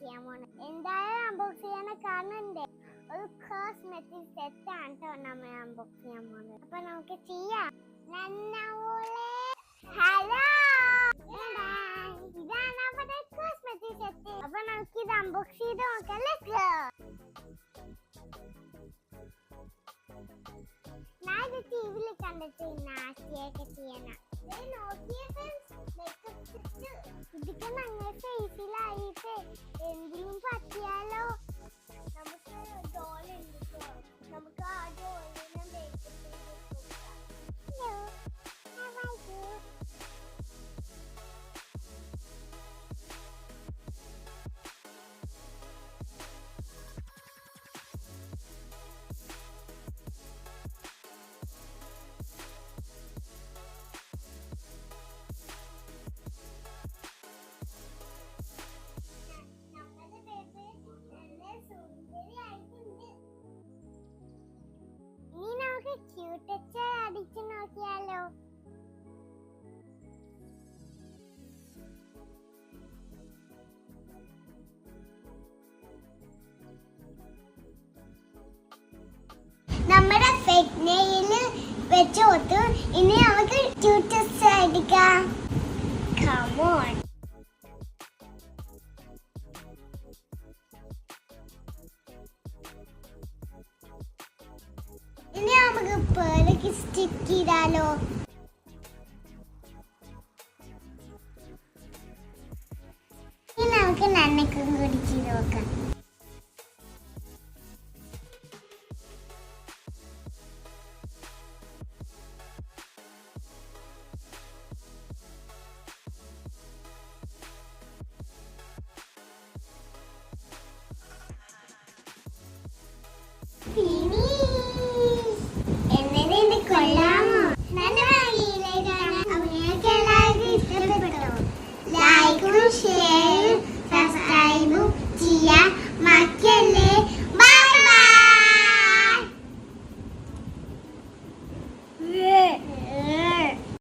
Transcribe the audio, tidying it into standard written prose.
ചെയ്യാൻ പോണത്. എന്തായാലും അൺബോക്സ് ചെയ്യാൻ കാണുന്നുണ്ട്. ഒരു കോസ്മെറ്റിക് സെറ്റ് ആണ് കേട്ടോ നമ്മൾ അൺബോക്സ് ചെയ്യാൻ പോകുന്നത്. അപ്പൊ നമുക്ക് ചെയ്യാം. ഹലോ, ഇതാണ് നമ്മുടെ കോസ്മെറ്റിക് സെറ്റ്. അപ്പൊ നമുക്ക് ഇത് അൺബോക്സ് ചെയ്ത് നോക്കാം. Let's go. ഞാൻ ഇത് ടിവിയിൽ കണ്ടിട്ട് നാസ്തിയൊക്കെ ചെയ്യണം. ഇതൊക്കെ ഞങ്ങൾ ഫേസിലായിട്ട് എന്തെങ്കിലും പറ്റിയാലോ? നമുക്ക് ഡോളുണ്ട്, നമുക്ക് ആ ഡോളിനെ മേക്കപ്പ് ചെയ്ത് കൊടുക്കാം. ക്യൂട്ടച്ച അടിച്ചു നോക്കിയാലോ? നമ്മുടെ ഫേക്ക് നെയില് വെച്ച് കൊടുത്തു. ഇനി നമുക്ക് ക്യൂട്ടച്ച അടിക്കാം. Come on. ഇനി നമുക്ക് പേരൊക്കെ സ്റ്റിക്ക് ചെയ്താലോ? ഇനി നമുക്ക് നന്നക്കും കൂടി ചെയ്ത് നോക്കാം. Finish.